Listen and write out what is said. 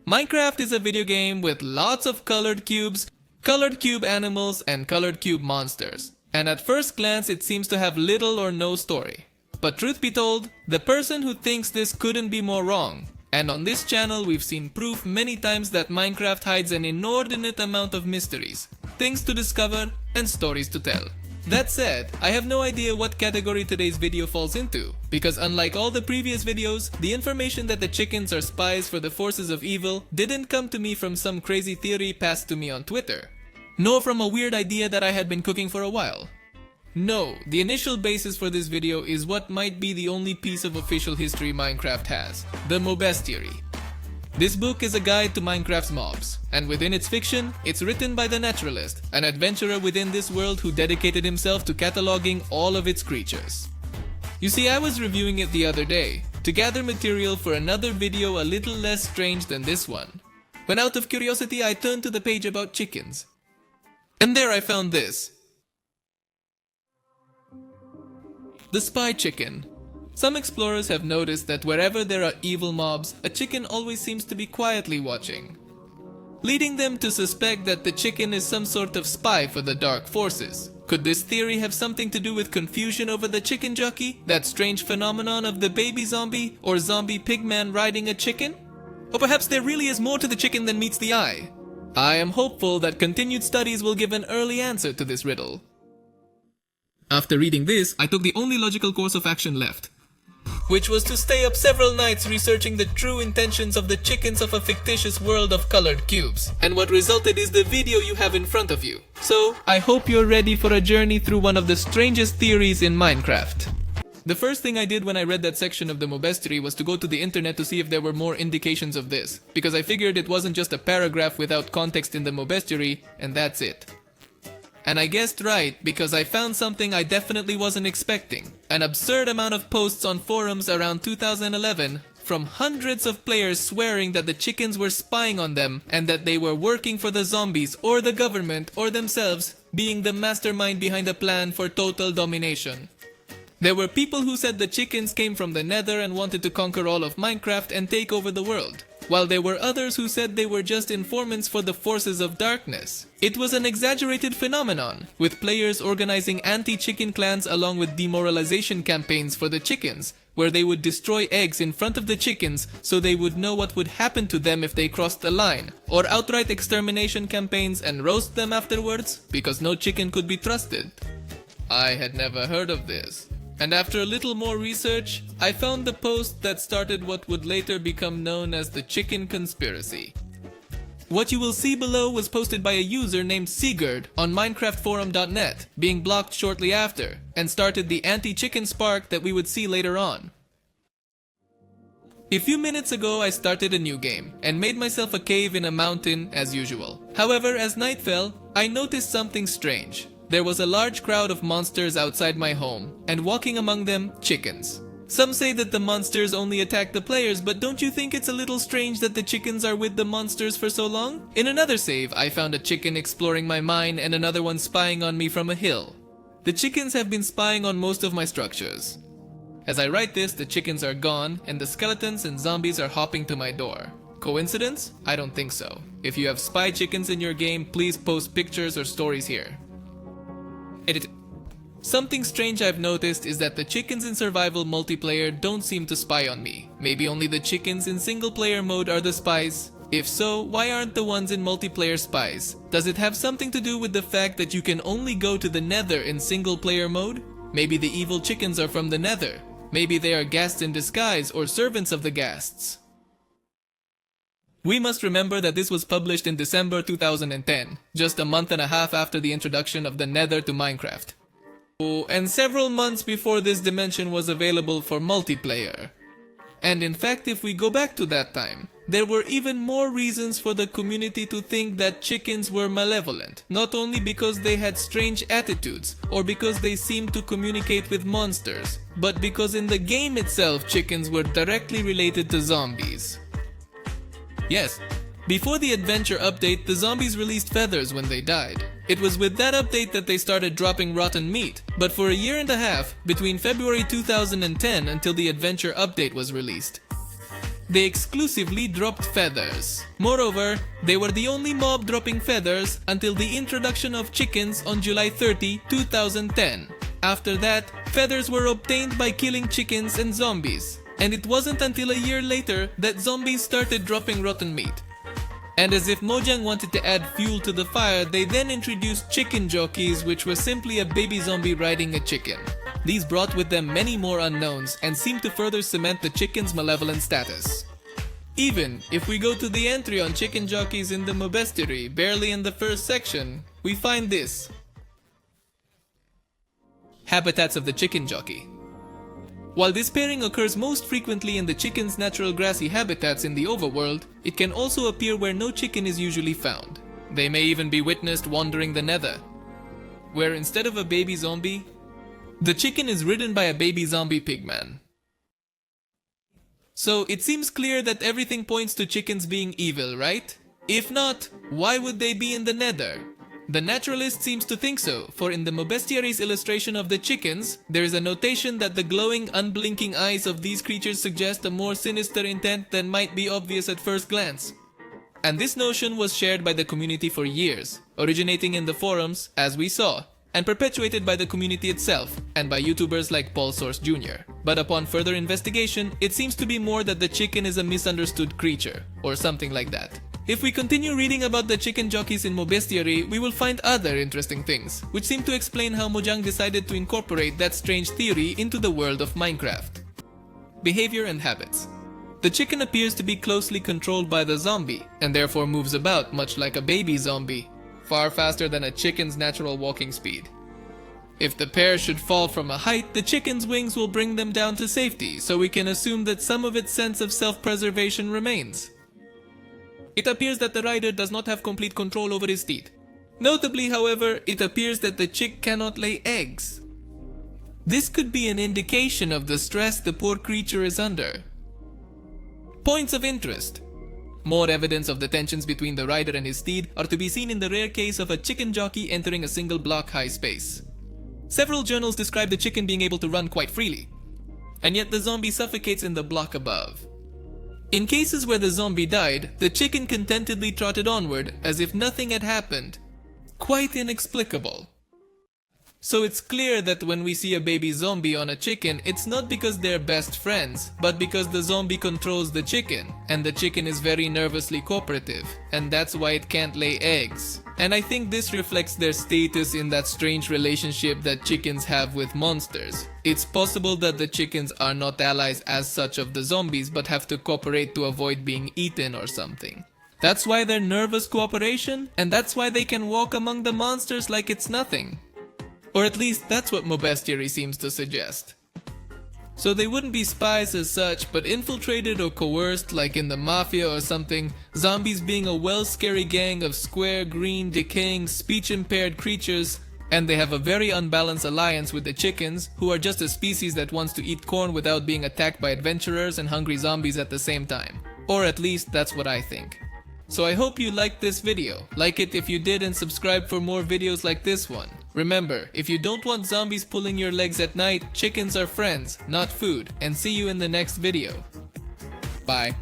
Minecraft is a video game with lots of colored cubes, colored cube animals, and colored cube monsters. And at first glance it seems to have little or no story. But truth be told, the person who thinks this couldn't be more wrong. And on this channel we've seen proof many times that Minecraft hides an inordinate amount of mysteries, things to discover, and stories to tell. That said, I have no idea what category today's video falls into, because unlike all the previous videos, the information that the chickens are spies for the forces of evil didn't come to me from some crazy theory passed to me on Twitter, nor from a weird idea that I had been cooking for a while. No, the initial basis for this video is what might be the only piece of official history Minecraft has, the Mobestery. This book is a guide to Minecraft's mobs, and within its fiction, it's written by the naturalist, an adventurer within this world who dedicated himself to cataloging all of its creatures. You see, I was reviewing it the other day, to gather material for another video a little less strange than this one, when out of curiosity I turned to the page about chickens. And there I found this. The spy chicken. Some explorers have noticed that wherever there are evil mobs, a chicken always seems to be quietly watching, leading them to suspect that the chicken is some sort of spy for the dark forces. Could this theory have something to do with confusion over the chicken jockey, that strange phenomenon of the baby zombie or zombie pigman riding a chicken? Or perhaps there really is more to the chicken than meets the eye? I am hopeful that continued studies will give an early answer to this riddle. After reading this, I took the only logical course of action left, which was to stay up several nights researching the true intentions of the chickens of a fictitious world of colored cubes. And what resulted is the video you have in front of you. So, I hope you're ready for a journey through one of the strangest theories in Minecraft. The first thing I did when I read that section of the Mobestery was to go to the internet to see if there were more indications of this, because I figured it wasn't just a paragraph without context in the Mobestery, and that's it. And I guessed right, because I found something I definitely wasn't expecting. An absurd amount of posts on forums around 2011 from hundreds of players swearing that the chickens were spying on them and that they were working for the zombies or the government or themselves, being the mastermind behind a plan for total domination. There were people who said the chickens came from the Nether and wanted to conquer all of Minecraft and take over the world, while there were others who said they were just informants for the forces of darkness. It was an exaggerated phenomenon, with players organizing anti-chicken clans along with demoralization campaigns for the chickens, where they would destroy eggs in front of the chickens so they would know what would happen to them if they crossed the line, or outright extermination campaigns and roast them afterwards, because no chicken could be trusted. I had never heard of this. And after a little more research, I found the post that started what would later become known as the chicken conspiracy. What you will see below was posted by a user named Sigurd on minecraftforum.net, being blocked shortly after, and started the anti-chicken spark that we would see later on. A few minutes ago I started a new game, and made myself a cave in a mountain as usual. However, as night fell, I noticed something strange. There was a large crowd of monsters outside my home, and walking among them, chickens. Some say that the monsters only attack the players, but don't you think it's a little strange that the chickens are with the monsters for so long? In another save, I found a chicken exploring my mine and another one spying on me from a hill. The chickens have been spying on most of my structures. As I write this, the chickens are gone, and the skeletons and zombies are hopping to my door. Coincidence? I don't think so. If you have spy chickens in your game, please post pictures or stories here. Edit. Something strange I've noticed is that the chickens in survival multiplayer don't seem to spy on me. Maybe only the chickens in single player mode are the spies? If so, why aren't the ones in multiplayer spies? Does it have something to do with the fact that you can only go to the Nether in single player mode? Maybe the evil chickens are from the Nether. Maybe they are ghasts in disguise or servants of the ghasts. We must remember that this was published in December 2010, just a month and a half after the introduction of the Nether to Minecraft. Oh, and several months before this dimension was available for multiplayer. And in fact, if we go back to that time, there were even more reasons for the community to think that chickens were malevolent, not only because they had strange attitudes, or because they seemed to communicate with monsters, but because in the game itself chickens were directly related to zombies. Yes, before the adventure update, the zombies released feathers when they died. It was with that update that they started dropping rotten meat, but for a year and a half, between February 2010 until the adventure update was released, they exclusively dropped feathers. Moreover, they were the only mob dropping feathers until the introduction of chickens on July 30, 2010. After that, feathers were obtained by killing chickens and zombies. And it wasn't until a year later that zombies started dropping rotten meat. And as if Mojang wanted to add fuel to the fire, they then introduced chicken jockeys, which was simply a baby zombie riding a chicken. These brought with them many more unknowns and seemed to further cement the chicken's malevolent status. Even if we go to the entry on chicken jockeys in the Mobestery, barely in the first section, we find this. Habitats of the chicken jockey. While this pairing occurs most frequently in the chicken's natural grassy habitats in the overworld, it can also appear where no chicken is usually found. They may even be witnessed wandering the nether, where instead of a baby zombie, the chicken is ridden by a baby zombie pigman. So it seems clear that everything points to chickens being evil, right? If not, why would they be in the nether? The naturalist seems to think so, for in the Mobestiary's illustration of the chickens, there is a notation that the glowing, unblinking eyes of these creatures suggest a more sinister intent than might be obvious at first glance. And this notion was shared by the community for years, originating in the forums, as we saw, and perpetuated by the community itself, and by YouTubers like Paul Source Jr. But upon further investigation, it seems to be more that the chicken is a misunderstood creature, or something like that. If we continue reading about the chicken jockeys in Mobestiary, we will find other interesting things, which seem to explain how Mojang decided to incorporate that strange theory into the world of Minecraft. Behavior and habits. The chicken appears to be closely controlled by the zombie, and therefore moves about much like a baby zombie, far faster than a chicken's natural walking speed. If the pair should fall from a height, the chicken's wings will bring them down to safety, so we can assume that some of its sense of self-preservation remains. It appears that the rider does not have complete control over his teeth. Notably, however, it appears that the chick cannot lay eggs. This could be an indication of the stress the poor creature is under. Points of interest. More evidence of the tensions between the rider and his steed are to be seen in the rare case of a chicken jockey entering a single block high space. Several journals describe the chicken being able to run quite freely, and yet the zombie suffocates in the block above. In cases where the zombie died, the chicken contentedly trotted onward as if nothing had happened. Quite inexplicable. So it's clear that when we see a baby zombie on a chicken, it's not because they're best friends, but because the zombie controls the chicken, and the chicken is very nervously cooperative, and that's why it can't lay eggs. And I think this reflects their status in that strange relationship that chickens have with monsters. It's possible that the chickens are not allies as such of the zombies, but have to cooperate to avoid being eaten or something. That's why they're nervous cooperation, and that's why they can walk among the monsters like it's nothing. Or at least that's what Mobestiary seems to suggest. So they wouldn't be spies as such, but infiltrated or coerced like in the Mafia or something, zombies being a well-scary gang of square, green, decaying, speech-impaired creatures, and they have a very unbalanced alliance with the chickens, who are just a species that wants to eat corn without being attacked by adventurers and hungry zombies at the same time. Or at least that's what I think. So I hope you liked this video. Like it if you did and subscribe for more videos like this one. Remember, if you don't want zombies pulling your legs at night, chickens are friends, not food, and see you in the next video. Bye.